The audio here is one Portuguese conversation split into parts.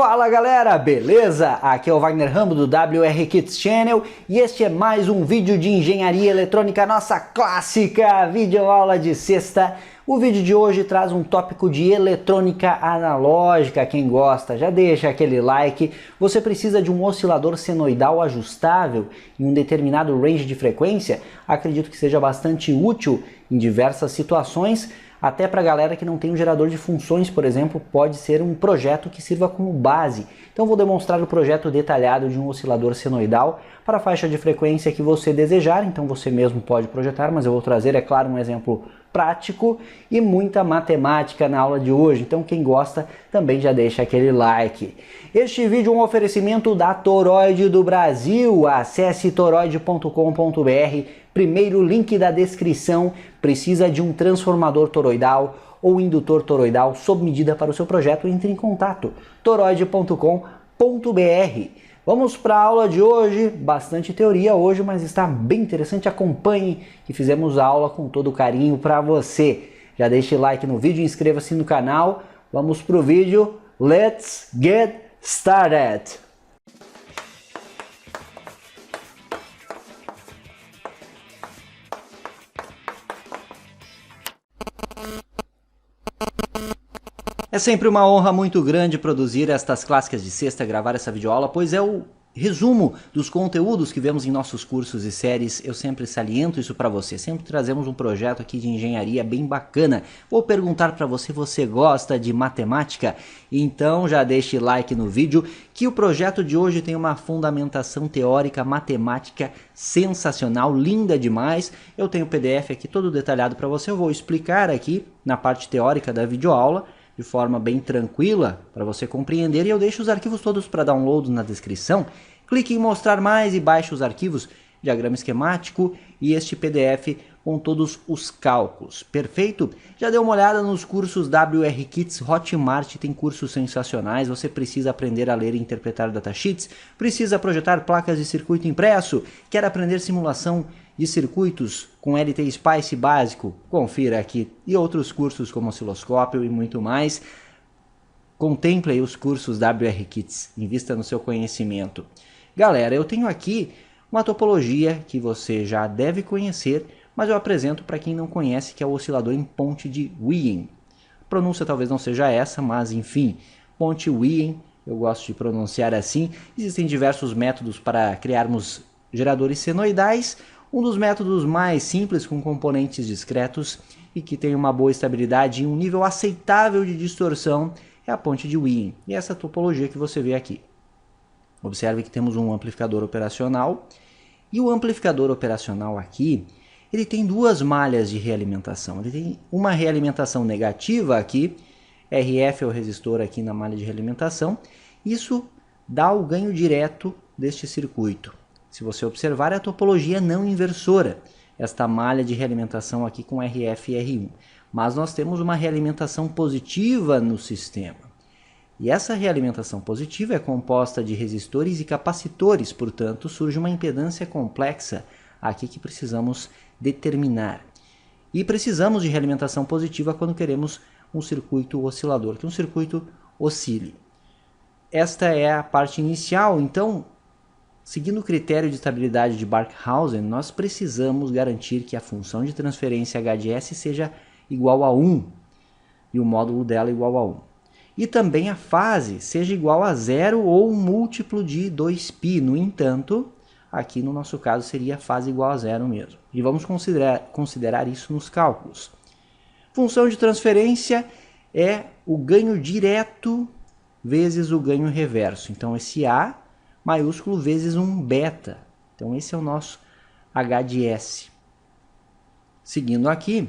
Fala galera, beleza? Aqui é o Wagner Rambo do WR Kits Channel e este é mais um vídeo de engenharia eletrônica, nossa clássica videoaula de sexta. O vídeo de hoje traz um tópico de eletrônica analógica. Quem gosta já deixa aquele like. Você precisa de um oscilador senoidal ajustável em um determinado range de frequência? Acredito que seja bastante útil em diversas situações. Até para a galera que não tem um gerador de funções, por exemplo, pode ser um projeto que sirva como base. Então vou demonstrar o projeto detalhado de um oscilador senoidal para a faixa de frequência que você desejar. Então você mesmo pode projetar, mas eu vou trazer, é claro, um exemplo prático e muita matemática na aula de hoje. Então quem gosta também já deixa aquele like. Este vídeo é um oferecimento da Toroid do Brasil. Acesse toroid.com.br. Primeiro link da descrição. Precisa de um transformador toroidal ou indutor toroidal sob medida para o seu projeto? Entre em contato. toroid.com.br. Vamos para a aula de hoje. Bastante teoria hoje, mas está bem interessante. Acompanhe que fizemos a aula com todo carinho para você. Já deixe like no vídeo e inscreva-se no canal. Vamos para o vídeo. Let's get started! É sempre uma honra muito grande produzir estas clássicas de sexta, gravar essa videoaula, pois é o resumo dos conteúdos que vemos em nossos cursos e séries. Eu sempre saliento isso para você, sempre trazemos um projeto aqui de engenharia bem bacana. Vou perguntar para você, você gosta de matemática? Então já deixe like no vídeo, que o projeto de hoje tem uma fundamentação teórica matemática sensacional, linda demais. Eu tenho o PDF aqui todo detalhado para você, eu vou explicar aqui na parte teórica da videoaula, de forma bem tranquila para você compreender, e eu deixo os arquivos todos para download na descrição. Clique em mostrar mais e baixe os arquivos, diagrama esquemático e este PDF com todos os cálculos. Perfeito? Já deu uma olhada nos cursos WR Kits Hotmart, tem cursos sensacionais. Você precisa aprender a ler e interpretar datasheets, precisa projetar placas de circuito impresso, quer aprender simulação de circuitos com LT Spice básico? Confira aqui. E outros cursos como osciloscópio e muito mais. Contemple aí os cursos WR Kits, invista no seu conhecimento. Galera, eu tenho aqui uma topologia que você já deve conhecer, mas eu apresento para quem não conhece, que é o oscilador em ponte de Wien. A pronúncia talvez não seja essa, mas enfim, ponte Wien, eu gosto de pronunciar assim. Existem diversos métodos para criarmos geradores senoidais. Um dos métodos mais simples, com componentes discretos e que tem uma boa estabilidade e um nível aceitável de distorção, é a ponte de Wien. E essa topologia que você vê aqui. Observe que temos um amplificador operacional. E o amplificador operacional aqui, ele tem duas malhas de realimentação. Ele tem uma realimentação negativa aqui, RF é o resistor aqui na malha de realimentação. Isso dá o ganho direto deste circuito. Se você observar, é a topologia não inversora, esta malha de realimentação aqui com RF e R1. Mas nós temos uma realimentação positiva no sistema. E essa realimentação positiva é composta de resistores e capacitores, portanto, surge uma impedância complexa aqui que precisamos determinar. E precisamos de realimentação positiva quando queremos um circuito oscilador, que um circuito oscile. Esta é a parte inicial, então, seguindo o critério de estabilidade de Barkhausen, nós precisamos garantir que a função de transferência H de S seja igual a 1 e o módulo dela igual a 1. E também a fase seja igual a 0 ou um múltiplo de 2π. No entanto, aqui no nosso caso seria a fase igual a 0 mesmo. E vamos considerar isso nos cálculos. Função de transferência é o ganho direto vezes o ganho reverso. Então esse A maiúsculo vezes um beta. Então esse é o nosso H de S. Seguindo aqui,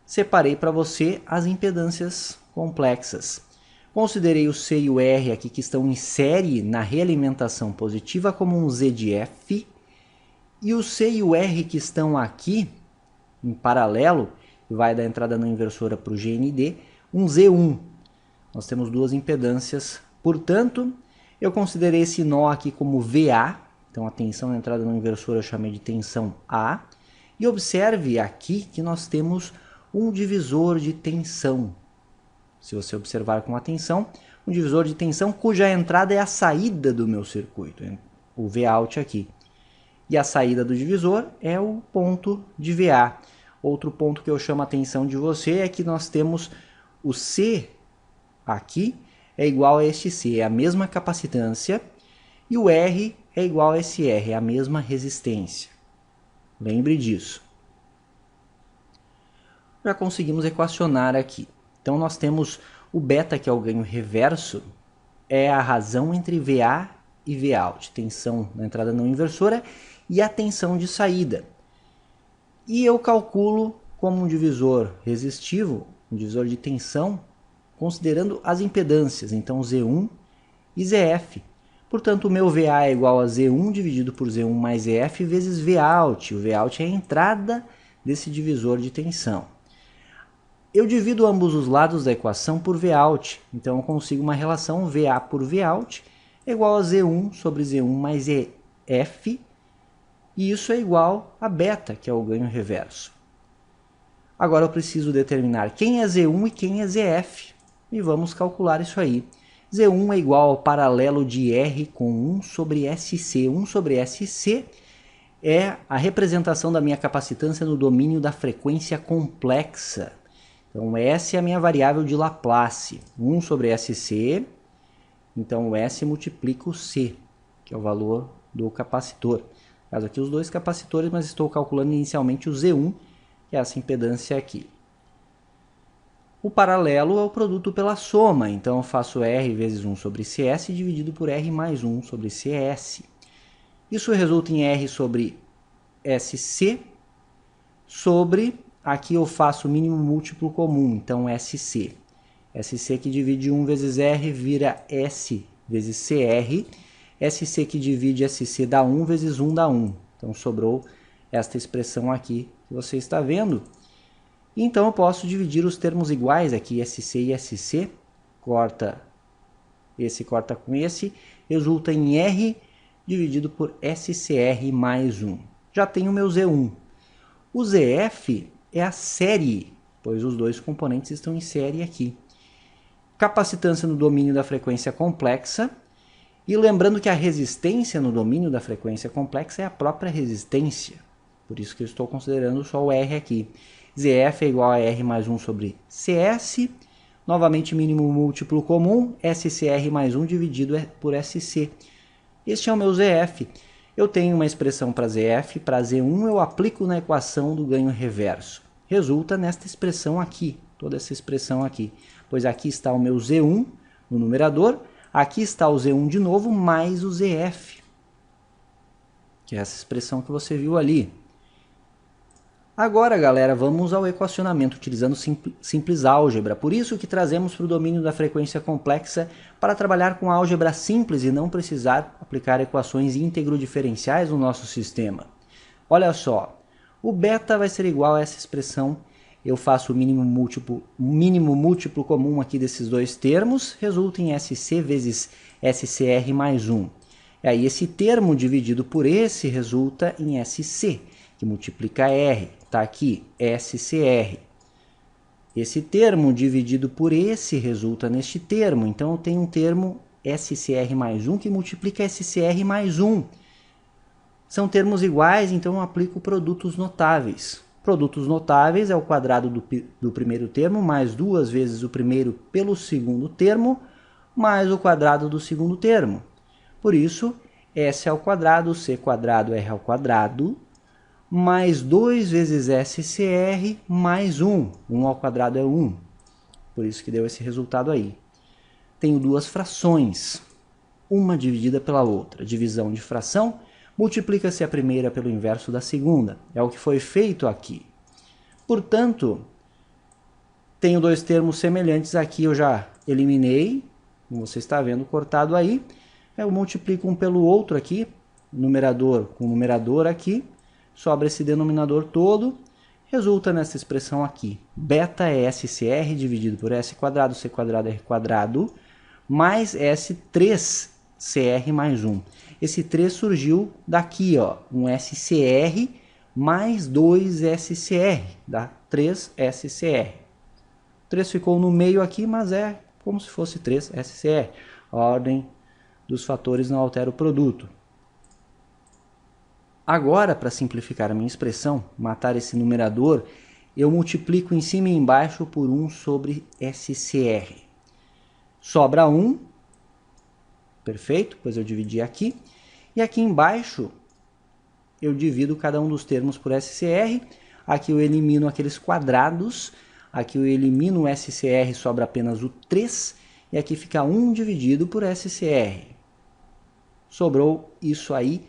separei para você as impedâncias complexas. Considerei o C e o R aqui que estão em série na realimentação positiva como um Z de F. E o C e o R que estão aqui em paralelo, vai da entrada não inversora para o GND, um Z1. Nós temos duas impedâncias, portanto, eu considerei esse nó aqui como VA, então a tensão na entrada não inversora eu chamei de tensão A. E observe aqui que nós temos um divisor de tensão. Se você observar com atenção, um divisor de tensão cuja entrada é a saída do meu circuito, o Vout aqui. E a saída do divisor é o ponto de VA. Outro ponto que eu chamo a atenção de você é que nós temos o C aqui é igual a este C, é a mesma capacitância, e o R é igual a esse R, é a mesma resistência. Lembre disso. Já conseguimos equacionar aqui. Então nós temos o beta, que é o ganho reverso, é a razão entre VA e Vout, tensão na entrada não inversora e a tensão de saída. E eu calculo como um divisor resistivo, um divisor de tensão, considerando as impedâncias, então Z1 e ZF. Portanto, o meu VA é igual a Z1 dividido por Z1 mais ZF vezes Vout. O Vout é a entrada desse divisor de tensão. Eu divido ambos os lados da equação por Vout, então eu consigo uma relação VA por Vout é igual a Z1 sobre Z1 mais ZF, e isso é igual a beta, que é o ganho reverso. Agora eu preciso determinar quem é Z1 e quem é ZF, e vamos calcular isso aí. Z1 é igual ao paralelo de R com 1 sobre SC. 1 sobre SC é a representação da minha capacitância no domínio da frequência complexa. Então S é a minha variável de Laplace. 1 sobre SC, então o S multiplica o C, que é o valor do capacitor. No caso aqui os dois capacitores, mas estou calculando inicialmente o Z1, que é essa impedância aqui. O paralelo é o produto pela soma, então eu faço R vezes 1 sobre CS dividido por R mais 1 sobre CS. Isso resulta em R sobre SC sobre, aqui eu faço o mínimo múltiplo comum, então SC. SC que divide 1 vezes R vira S vezes CR. SC que divide SC dá 1 vezes 1 dá 1. Então sobrou esta expressão aqui que você está vendo. Então eu posso dividir os termos iguais aqui, SC e SC, esse corta com esse, resulta em R dividido por SCR mais 1. Já tenho o meu Z1. O ZF é a série, pois os dois componentes estão em série aqui. Capacitância no domínio da frequência complexa, e lembrando que a resistência no domínio da frequência complexa é a própria resistência, por isso que eu estou considerando só o R aqui. ZF é igual a R mais 1 sobre CS, novamente mínimo múltiplo comum, SCR mais 1 dividido por SC. Este é o meu ZF. Eu tenho uma expressão para ZF, para Z1 eu aplico na equação do ganho reverso. Resulta nesta expressão aqui, toda essa expressão aqui, pois aqui está o meu Z1 no numerador, aqui está o Z1 de novo, mais o ZF, que é essa expressão que você viu ali. Agora, galera, vamos ao equacionamento utilizando simples álgebra. Por isso que trazemos para o domínio da frequência complexa para trabalhar com álgebra simples e não precisar aplicar equações íntegro-diferenciais no nosso sistema. Olha só, o beta vai ser igual a essa expressão. Eu faço o mínimo múltiplo comum aqui desses dois termos, resulta em SC vezes SCR mais 1. E aí esse termo dividido por esse resulta em SC, que multiplica R. Está aqui, SCR. Esse termo dividido por esse resulta neste termo. Então eu tenho um termo SCR mais 1 que multiplica SCR mais 1. São termos iguais, então eu aplico produtos notáveis. Produtos notáveis é o quadrado do primeiro termo, mais 2 vezes o primeiro pelo segundo termo, mais o quadrado do segundo termo. Por isso, S ao quadrado, C quadrado, R ao quadrado, mais 2 vezes SCR mais 1. 1 ao quadrado é 1. Por isso que deu esse resultado aí. Tenho duas frações, uma dividida pela outra. Divisão de fração, multiplica-se a primeira pelo inverso da segunda. É o que foi feito aqui. Portanto, tenho dois termos semelhantes aqui, eu já eliminei, como você está vendo cortado aí. Eu multiplico um pelo outro aqui, numerador com numerador aqui. Sobra esse denominador todo, resulta nessa expressão aqui. Beta é SCR dividido por S quadrado, C quadrado, R quadrado, mais S3CR mais 1. Esse 3 surgiu daqui, ó, um SCR mais 2 SCR, dá 3 SCR. O 3 ficou no meio aqui, mas é como se fosse 3 SCR. A ordem dos fatores não altera o produto. Agora, para simplificar a minha expressão, matar esse numerador, eu multiplico em cima e embaixo por 1 sobre SCR. Sobra 1, perfeito, pois eu dividi aqui. E aqui embaixo eu divido cada um dos termos por SCR. Aqui eu elimino aqueles quadrados. Aqui eu elimino o SCR, sobra apenas o 3. E aqui fica 1 dividido por SCR. Sobrou isso aí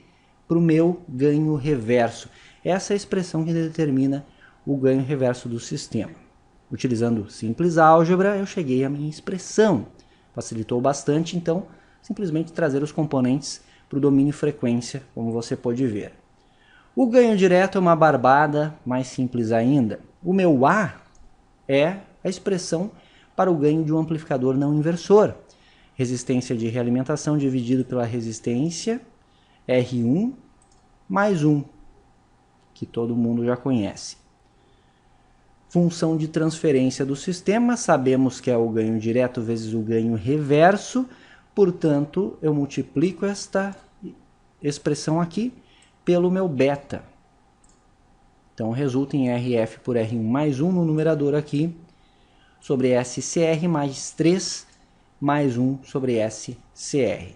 para o meu ganho reverso. Essa é a expressão que determina o ganho reverso do sistema. Utilizando simples álgebra, eu cheguei à minha expressão. Facilitou bastante, então, simplesmente trazer os componentes para o domínio frequência, como você pode ver. O ganho direto é uma barbada, mais simples ainda. O meu A é a expressão para o ganho de um amplificador não inversor. Resistência de realimentação dividido pela resistência R1 mais 1, que todo mundo já conhece. Função de transferência do sistema, sabemos que é o ganho direto vezes o ganho reverso, portanto, eu multiplico esta expressão aqui pelo meu beta. Então, resulta em RF por R1 mais 1 no numerador aqui, sobre SCR mais 3 mais 1 sobre SCR.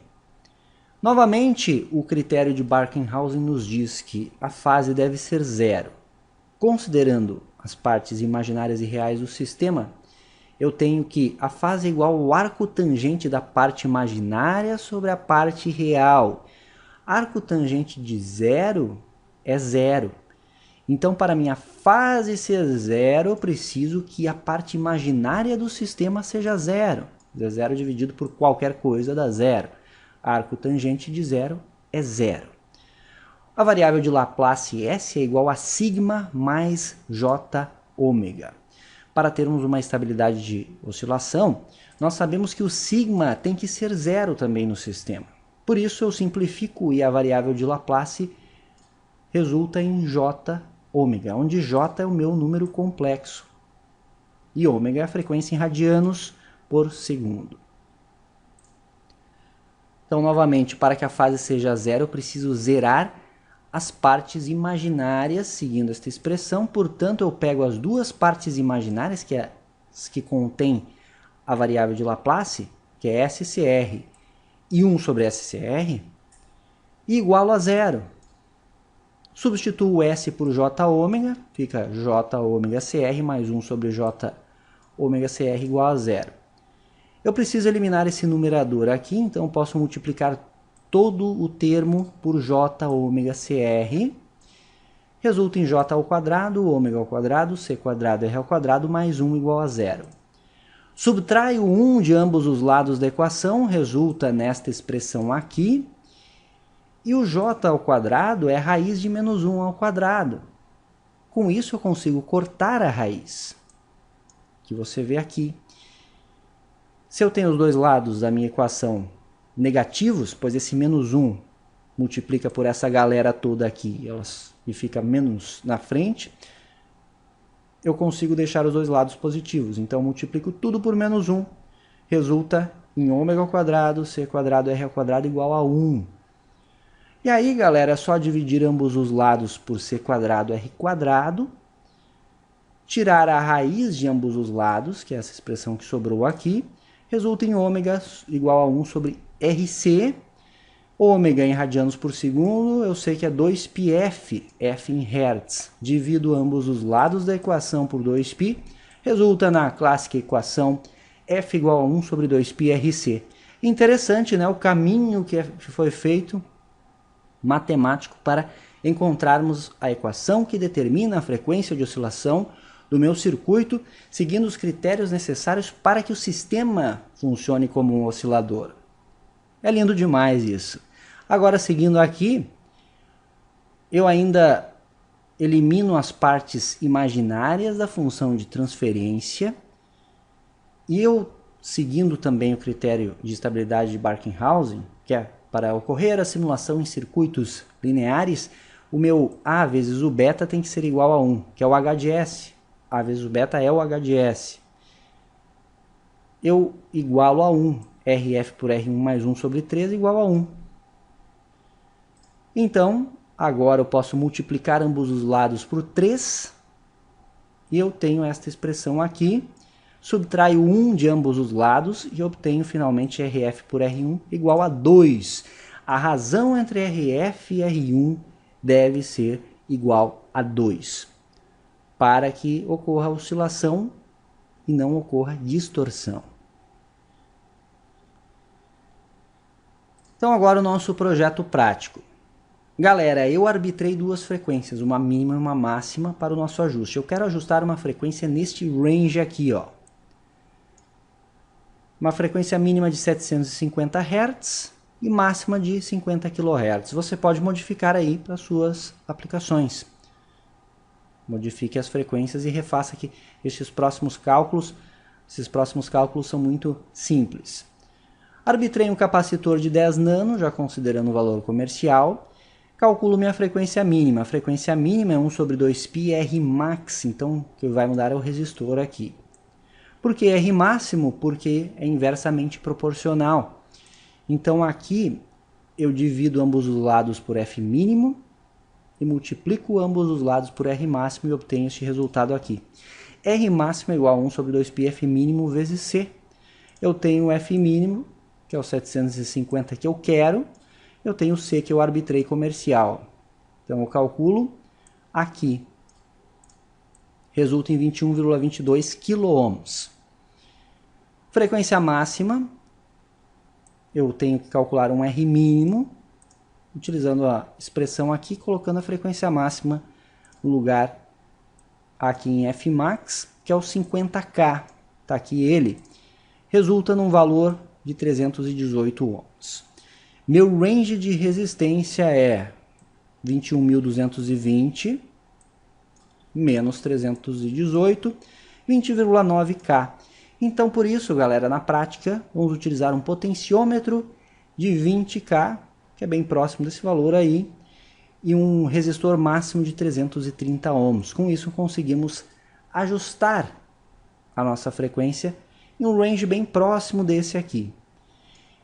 Novamente, o critério de Barkhanghausen nos diz que a fase deve ser zero. Considerando as partes imaginárias e reais do sistema, eu tenho que a fase é igual ao arco tangente da parte imaginária sobre a parte real. Arco tangente de zero é zero. Então, para minha fase ser zero, eu preciso que a parte imaginária do sistema seja zero. Zero dividido por qualquer coisa dá zero. Arco tangente de zero é zero. A variável de Laplace S é igual a sigma mais j ômega. Para termos uma estabilidade de oscilação, nós sabemos que o sigma tem que ser zero também no sistema. Por isso eu simplifico e a variável de Laplace resulta em j ômega, onde j é o meu número complexo e ômega é a frequência em radianos por segundo. Então, novamente, para que a fase seja zero, eu preciso zerar as partes imaginárias, seguindo esta expressão. Portanto, eu pego as duas partes imaginárias, que contém a variável de Laplace, que é SCR, e 1 sobre SCR, e igualo a zero. Substituo o S por J ômega, fica J ômega CR mais 1 sobre J ômega CR igual a zero. Eu preciso eliminar esse numerador aqui, então eu posso multiplicar todo o termo por J ômega CR. Resulta em J ao quadrado, ômega ao quadrado, C quadrado, R ao quadrado, mais 1 igual a zero. Subtraio 1 de ambos os lados da equação, resulta nesta expressão aqui. E o J ao quadrado é a raiz de menos 1 ao quadrado. Com isso eu consigo cortar a raiz, que você vê aqui. Se eu tenho os dois lados da minha equação negativos, pois esse menos 1 multiplica por essa galera toda aqui e fica menos na frente, eu consigo deixar os dois lados positivos. Então eu multiplico tudo por menos 1, resulta em ômega ao quadrado, C quadrado, R ao quadrado igual a 1. E aí, galera, é só dividir ambos os lados por C quadrado, R quadrado, tirar a raiz de ambos os lados, que é essa expressão que sobrou aqui, resulta em ômega igual a 1 sobre RC. Ômega em radianos por segundo, eu sei que é 2πf, F em Hertz. Divido ambos os lados da equação por 2π, resulta na clássica equação F igual a 1 sobre 2π RC. Interessante, né? O caminho que foi feito matemático para encontrarmos a equação que determina a frequência de oscilação do meu circuito, seguindo os critérios necessários para que o sistema funcione como um oscilador. É lindo demais isso. Agora, seguindo aqui, eu ainda elimino as partes imaginárias da função de transferência e eu, seguindo também o critério de estabilidade de Barkhanghausen, que é para ocorrer a simulação em circuitos lineares, o meu A vezes o beta tem que ser igual a 1, que é o H de S. A vezes o beta é o H de S. eu igualo a 1. RF por R1 mais 1 sobre 3 igual a 1. Então, agora eu posso multiplicar ambos os lados por 3. E eu tenho esta expressão aqui. Subtraio 1 de ambos os lados e obtenho finalmente RF por R1 igual a 2. A razão entre RF e R1 deve ser igual a 2, para que ocorra oscilação e não ocorra distorção. Então agora o nosso projeto prático. Galera, eu arbitrei duas frequências, uma mínima e uma máxima para o nosso ajuste. Eu quero ajustar uma frequência neste range aqui, ó. Uma frequência mínima de 750 Hz e máxima de 50 kHz. Você pode modificar aí para suas aplicações. Modifique as frequências e refaça aqui esses próximos cálculos. Esses próximos cálculos são muito simples. Arbitrei um capacitor de 10 nano, já considerando o valor comercial. Calculo minha frequência mínima. A frequência mínima é 1 sobre 2π R max, então o que vai mudar é o resistor aqui. Por que R máximo? Porque é inversamente proporcional. Então aqui eu divido ambos os lados por F mínimo e multiplico ambos os lados por R máximo e obtenho este resultado aqui. R máximo é igual a 1 sobre 2π F mínimo vezes C. Eu tenho F mínimo, que é o 750 que eu quero. Eu tenho C, que eu arbitrei comercial. Então eu calculo aqui. Resulta em 21,22 kΩ. Frequência máxima, eu tenho que calcular um R mínimo, utilizando a expressão aqui, colocando a frequência máxima no lugar aqui em F max, que é o 50K. Está aqui ele. Resulta num valor de 318 ohms. Meu range de resistência é 21.220 menos 318, 20,9K. Então, por isso, galera, na prática, vamos utilizar um potenciômetro de 20K, que é bem próximo desse valor aí, e um resistor máximo de 330 ohms. Com isso, conseguimos ajustar a nossa frequência em um range bem próximo desse aqui.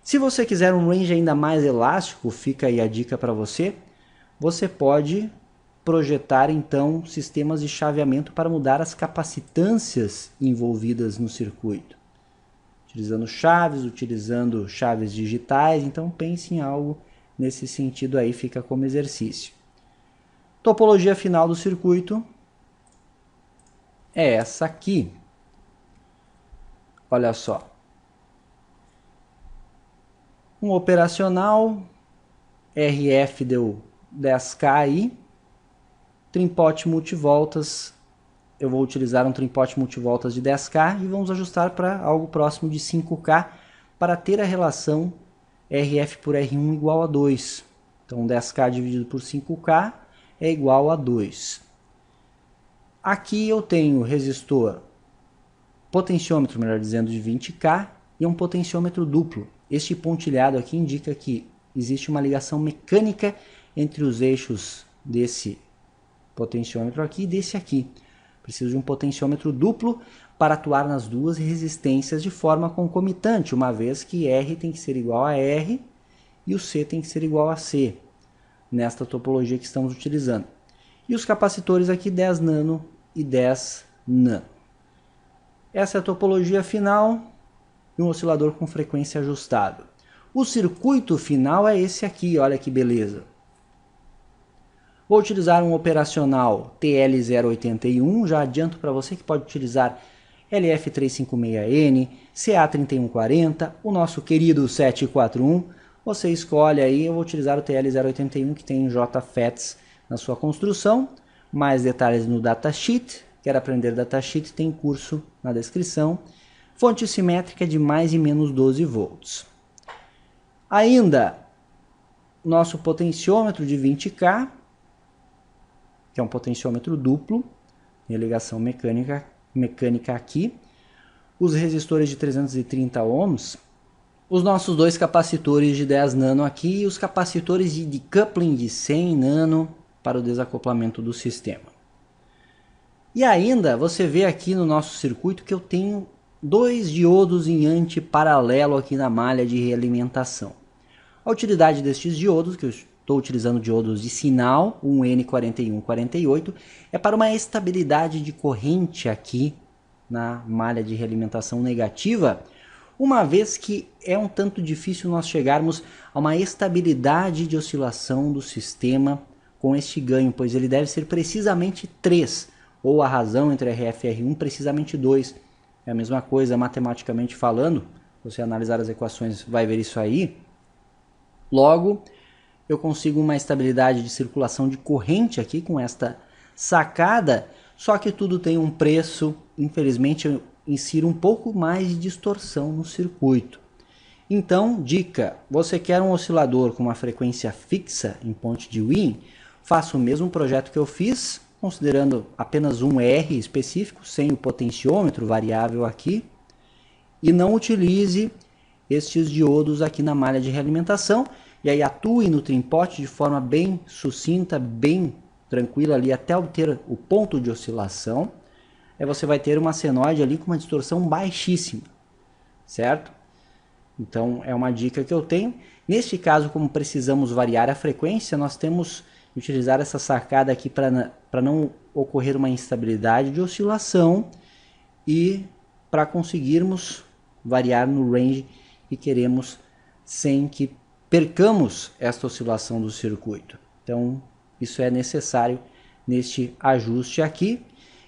Se você quiser um range ainda mais elástico, fica aí a dica para você, você pode projetar então sistemas de chaveamento para mudar as capacitâncias envolvidas no circuito. Utilizando chaves digitais, então pense em algo nesse sentido aí, fica como exercício. Topologia final do circuito é essa aqui. Olha só. Um operacional, RF deu 10K aí. Trimpote multivoltas, eu vou utilizar um trimpote multivoltas de 10K e vamos ajustar para algo próximo de 5K para ter a relação RF por R1 igual a 2. Então 10K dividido por 5K é igual a 2. Aqui eu tenho resistor, potenciômetro, melhor dizendo, de 20K e um potenciômetro duplo. Este pontilhado aqui indica que existe uma ligação mecânica entre os eixos desse potenciômetro aqui e desse aqui. Preciso de um potenciômetro duplo para atuar nas duas resistências de forma concomitante, uma vez que R tem que ser igual a R e o C tem que ser igual a C, nesta topologia que estamos utilizando. E os capacitores aqui 10 nano e 10 nano. Essa é a topologia final e um oscilador com frequência ajustável. O circuito final é esse aqui, olha que beleza. Vou utilizar um operacional TL081, já adianto para você que pode utilizar LF356N, CA3140, o nosso querido 741. Você escolhe aí, eu vou utilizar o TL081 que tem JFETs na sua construção. Mais detalhes no datasheet. Quer aprender datasheet? Tem curso na descrição. Fonte simétrica de mais e menos 12 volts. Ainda, nosso potenciômetro de 20K, que é um potenciômetro duplo, tem ligação mecânica aqui. Os resistores de 330 ohms. Os nossos dois capacitores de 10 nano aqui e os capacitores de decoupling de 100 nano para o desacoplamento do sistema. E ainda você vê aqui no nosso circuito que eu tenho dois diodos em antiparalelo aqui na malha de realimentação. A utilidade destes diodos, que eu estou utilizando diodos de sinal, um N4148, é para uma estabilidade de corrente aqui na malha de realimentação negativa, uma vez que é um tanto difícil nós chegarmos a uma estabilidade de oscilação do sistema com este ganho, pois ele deve ser precisamente 3, ou a razão entre RF e R1 precisamente 2. É a mesma coisa matematicamente falando, se você analisar as equações vai ver isso aí. Logo, eu consigo uma estabilidade de circulação de corrente aqui com esta sacada, só que tudo tem um preço, infelizmente eu insiro um pouco mais de distorção no circuito. Então, dica, você quer um oscilador com uma frequência fixa em ponte de Wien? Faça o mesmo projeto que eu fiz, considerando apenas um R específico, sem o potenciômetro variável aqui, e não utilize estes diodos aqui na malha de realimentação, e aí atue no trimpote de forma bem sucinta, bem tranquila ali até obter o ponto de oscilação. Aí você vai ter uma senoide ali com uma distorção baixíssima, certo? Então é uma dica que eu tenho. Neste caso, como precisamos variar a frequência, nós temos que utilizar essa sacada aqui para não ocorrer uma instabilidade de oscilação e para conseguirmos variar no range que queremos sem que percamos esta oscilação do circuito. Então isso é necessário neste ajuste aqui.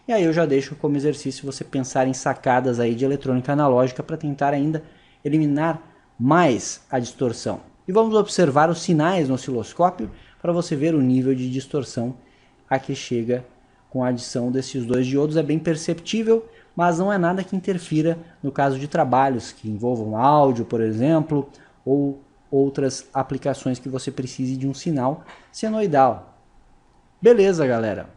E aí eu já deixo como exercício você pensar em sacadas aí de eletrônica analógica para tentar ainda eliminar mais a distorção. E vamos observar os sinais no osciloscópio para você ver o nível de distorção a que chega com a adição desses dois diodos. É bem perceptível, mas não é nada que interfira no caso de trabalhos que envolvam áudio, por exemplo, ou outras aplicações que você precise de um sinal senoidal. Beleza, galera?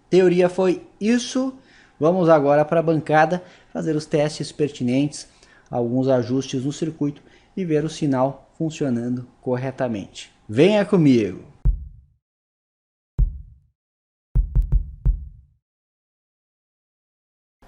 Teoria foi isso. Vamos agora para a bancada fazer os testes pertinentes, alguns ajustes no circuito e ver o sinal funcionando corretamente. Venha comigo!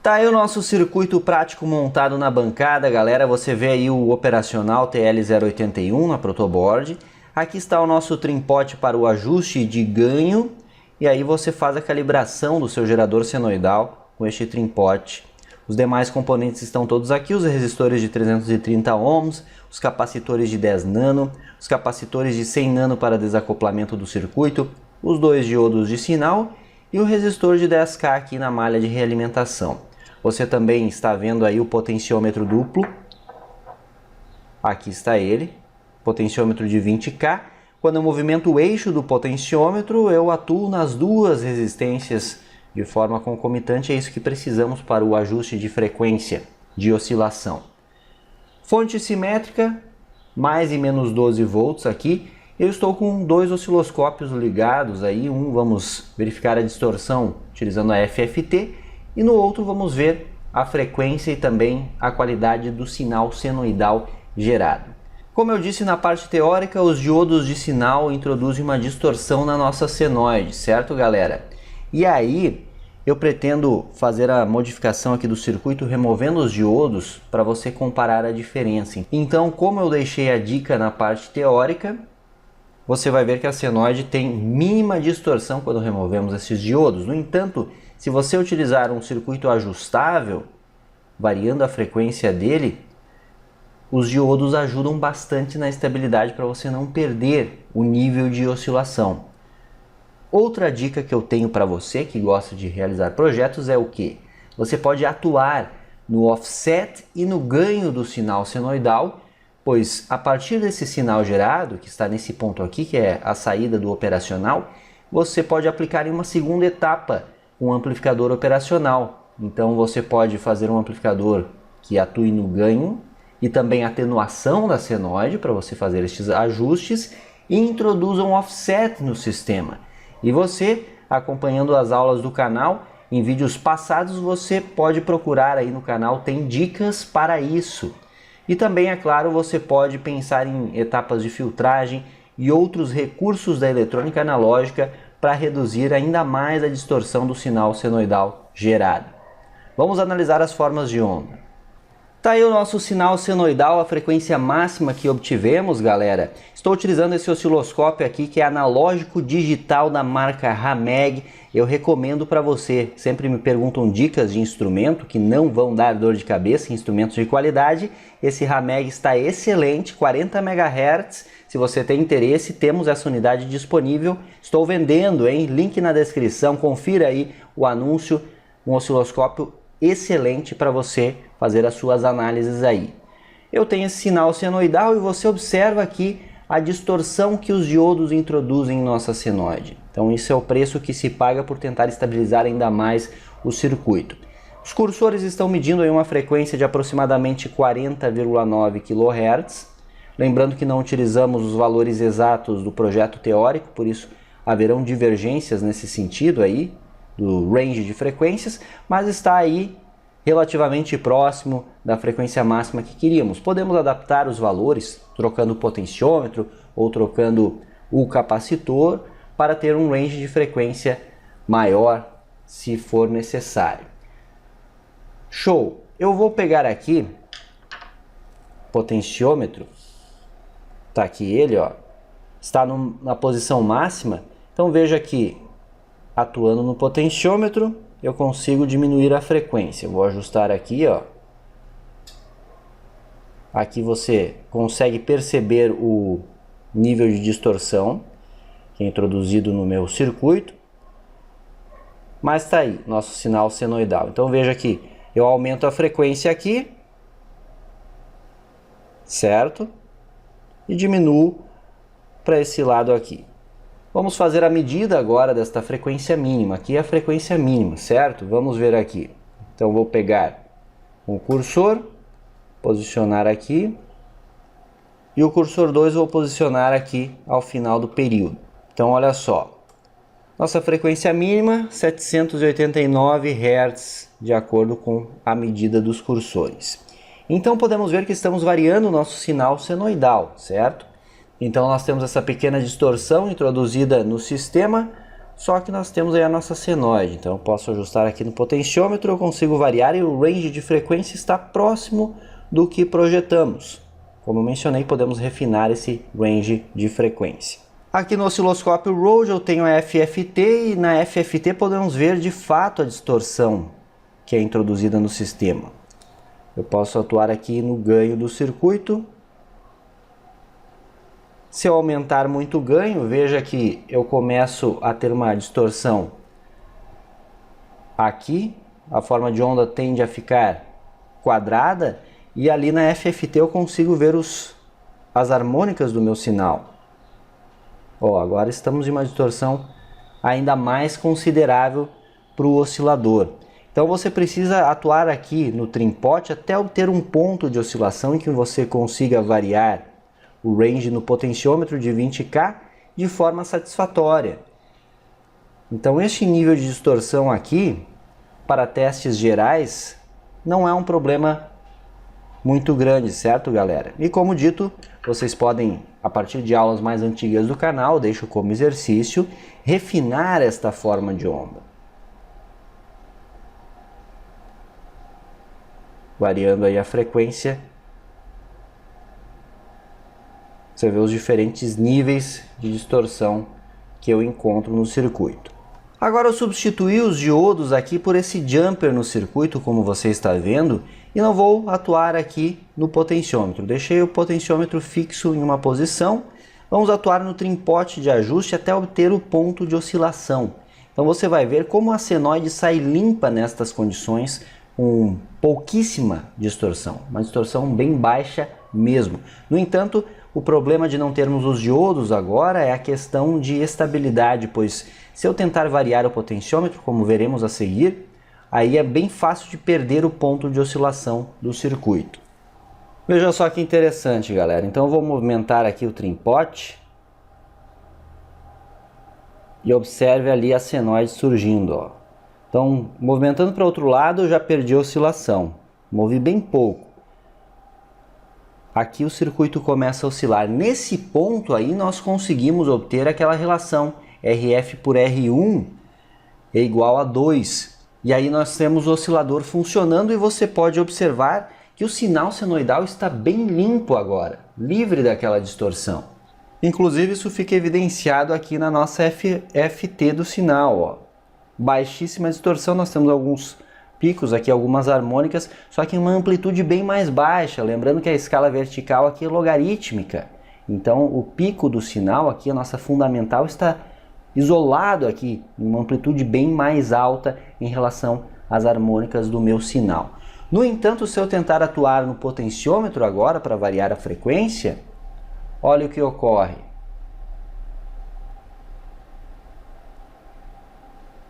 Tá aí o nosso circuito prático montado na bancada, galera. Você vê aí o operacional TL081 na protoboard. Aqui está o nosso trimpote para o ajuste de ganho. E aí você faz a calibração do seu gerador senoidal com este trimpote. Os demais componentes estão todos aqui, os resistores de 330 ohms, os capacitores de 10 nano, os capacitores de 100 nano para desacoplamento do circuito, os dois diodos de sinal e o resistor de 10K aqui na malha de realimentação. Você também está vendo aí o potenciômetro duplo, aqui está ele, potenciômetro de 20K. Quando eu movimento o eixo do potenciômetro, eu atuo nas duas resistências de forma concomitante. É isso que precisamos para o ajuste de frequência de oscilação. Fonte simétrica, mais e menos 12 volts aqui. Eu estou com dois osciloscópios ligados aí. Um vamos verificar a distorção utilizando a FFT e no outro vamos ver a frequência e também a qualidade do sinal senoidal gerado. Como eu disse na parte teórica, os diodos de sinal introduzem uma distorção na nossa senoide, certo, galera? E aí eu pretendo fazer a modificação aqui do circuito removendo os diodos para você comparar a diferença. Então, como eu deixei a dica na parte teórica, você vai ver que a senoide tem mínima distorção quando removemos esses diodos. No entanto, se você utilizar um circuito ajustável, variando a frequência dele, os diodos ajudam bastante na estabilidade para você não perder o nível de oscilação. Outra dica que eu tenho para você que gosta de realizar projetos é o que? Você pode atuar no offset e no ganho do sinal senoidal, pois a partir desse sinal gerado, que está nesse ponto aqui, que é a saída do operacional, você pode aplicar em uma segunda etapa um amplificador operacional. Então você pode fazer um amplificador que atue no ganho e também atenuação da senoide para você fazer estes ajustes e introduz um offset no sistema. E você, acompanhando as aulas do canal, em vídeos passados você pode procurar aí no canal, tem dicas para isso. E também, é claro, você pode pensar em etapas de filtragem e outros recursos da eletrônica analógica para reduzir ainda mais a distorção do sinal senoidal gerado. Vamos analisar as formas de onda. Tá aí o nosso sinal senoidal, a frequência máxima que obtivemos, galera. Estou utilizando esse osciloscópio aqui que é analógico digital da marca Hameg. Eu recomendo para você. Sempre me perguntam dicas de instrumento que não vão dar dor de cabeça, instrumentos de qualidade. Esse Hameg está excelente, 40 MHz. Se você tem interesse, temos essa unidade disponível. Estou vendendo, hein? Link na descrição, confira aí o anúncio. Um osciloscópio excelente para você fazer as suas análises aí. Eu tenho esse sinal senoidal e você observa aqui a distorção que os diodos introduzem em nossa senoide. Então isso é o preço que se paga por tentar estabilizar ainda mais o circuito. Os cursores estão medindo aí uma frequência de aproximadamente 40,9 kHz. Lembrando que não utilizamos os valores exatos do projeto teórico, por isso haverão divergências nesse sentido aí, do range de frequências, mas está aí relativamente próximo da frequência máxima que queríamos. Podemos adaptar os valores trocando o potenciômetro ou trocando o capacitor para ter um range de frequência maior se for necessário. Show! Eu vou pegar aqui potenciômetro, tá aqui ele, ó, está na posição máxima, então veja aqui, atuando no potenciômetro, eu consigo diminuir a frequência. Eu vou ajustar aqui, ó. Aqui você consegue perceber o nível de distorção que é introduzido no meu circuito. Mas tá aí, nosso sinal senoidal. Então veja aqui, eu aumento a frequência aqui, certo? E diminuo para esse lado aqui. Vamos fazer a medida agora desta frequência mínima. Aqui é a frequência mínima, certo? Vamos ver aqui. Então vou pegar o cursor, posicionar aqui. E o cursor 2 vou posicionar aqui ao final do período. Então olha só. Nossa frequência mínima, 789 Hz, de acordo com a medida dos cursores. Então podemos ver que estamos variando o nosso sinal senoidal, certo? Então nós temos essa pequena distorção introduzida no sistema, só que nós temos aí a nossa senoide. Então eu posso ajustar aqui no potenciômetro, eu consigo variar e o range de frequência está próximo do que projetamos. Como eu mencionei, podemos refinar esse range de frequência. Aqui no osciloscópio Rode eu tenho a FFT e na FFT podemos ver de fato a distorção que é introduzida no sistema. Eu posso atuar aqui no ganho do circuito. Se eu aumentar muito o ganho, veja que eu começo a ter uma distorção aqui, a forma de onda tende a ficar quadrada e ali na FFT eu consigo ver as harmônicas do meu sinal. Ó, agora estamos em uma distorção ainda mais considerável para o oscilador. Então você precisa atuar aqui no trimpote até obter um ponto de oscilação em que você consiga variar o range no potenciômetro de 20K de forma satisfatória. Então este nível de distorção aqui, para testes gerais, não é um problema muito grande, certo, galera? E como dito, vocês podem, a partir de aulas mais antigas do canal, deixo como exercício, refinar esta forma de onda. Variando aí a frequência, você vê os diferentes níveis de distorção que eu encontro no circuito. Agora eu substituí os diodos aqui por esse jumper no circuito, como você está vendo, e não vou atuar aqui no potenciômetro. Deixei o potenciômetro fixo em uma posição. Vamos atuar no trimpote de ajuste até obter o ponto de oscilação. Então você vai ver como a senoide sai limpa nestas condições, com pouquíssima distorção, uma distorção bem baixa mesmo. No entanto, o problema de não termos os diodos agora é a questão de estabilidade, pois se eu tentar variar o potenciômetro, como veremos a seguir, aí é bem fácil de perder o ponto de oscilação do circuito. Veja só que interessante, galera. Então eu vou movimentar aqui o trimpote e observe ali a senoide surgindo, ó. Então, movimentando para o outro lado, eu já perdi a oscilação. Movi bem pouco. Aqui o circuito começa a oscilar. Nesse ponto aí, nós conseguimos obter aquela relação RF por R1 é igual a 2. E aí nós temos o oscilador funcionando e você pode observar que o sinal senoidal está bem limpo agora, livre daquela distorção. Inclusive isso fica evidenciado aqui na nossa FT do sinal, ó. Baixíssima distorção, nós temos alguns picos aqui, algumas harmônicas, só que em uma amplitude bem mais baixa, lembrando que a escala vertical aqui é logarítmica. Então o pico do sinal aqui, a nossa fundamental, está isolado aqui, em uma amplitude bem mais alta em relação às harmônicas do meu sinal. No entanto, se eu tentar atuar no potenciômetro agora para variar a frequência, olha o que ocorre.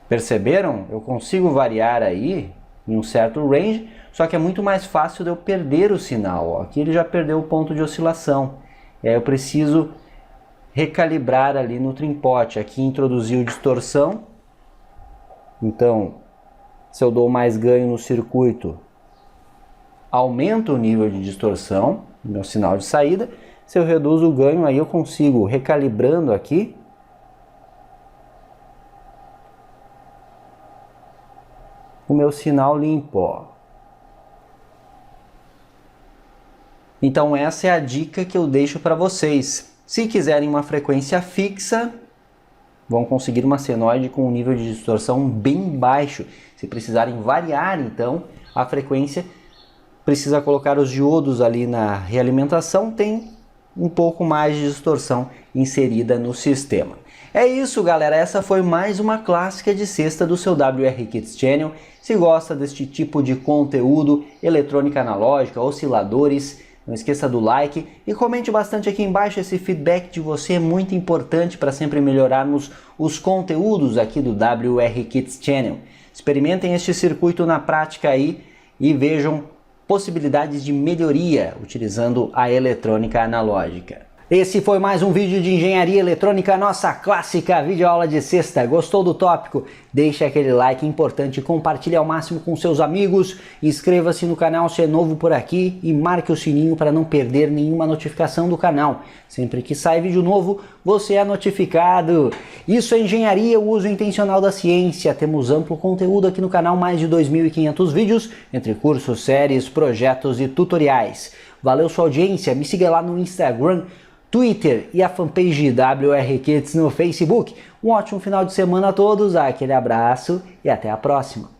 Perceberam? Eu consigo variar aí em um certo range, só que é muito mais fácil de eu perder o sinal. Ó. Aqui ele já perdeu o ponto de oscilação. E aí eu preciso recalibrar ali no trimpote. Aqui introduziu distorção. Então, se eu dou mais ganho no circuito, aumenta o nível de distorção do meu sinal de saída. Se eu reduzo o ganho, aí eu consigo, recalibrando aqui, o meu sinal limpo, ó. Então essa é a dica que eu deixo para vocês. Se quiserem uma frequência fixa, vão conseguir uma senoide com um nível de distorção bem baixo. Se precisarem variar então a frequência, precisa colocar os diodos ali na realimentação, tem um pouco mais de distorção inserida no sistema. É isso, galera, essa foi mais uma clássica de sexta do seu WR Kids Channel. Se gosta deste tipo de conteúdo, eletrônica analógica, osciladores, não esqueça do like e comente bastante aqui embaixo. Esse feedback de você é muito importante para sempre melhorarmos os conteúdos aqui do WR Kids Channel. Experimentem este circuito na prática aí e vejam possibilidades de melhoria utilizando a eletrônica analógica. Esse foi mais um vídeo de engenharia eletrônica, nossa clássica videoaula de sexta. Gostou do tópico? Deixe aquele like importante, compartilhe ao máximo com seus amigos, inscreva-se no canal se é novo por aqui e marque o sininho para não perder nenhuma notificação do canal. Sempre que sai vídeo novo, você é notificado. Isso é engenharia, o uso intencional da ciência. Temos amplo conteúdo aqui no canal, mais de 2.500 vídeos, entre cursos, séries, projetos e tutoriais. Valeu sua audiência, me siga lá no Instagram, Twitter e a fanpage WR Kids no Facebook. Um ótimo final de semana a todos, aquele abraço e até a próxima.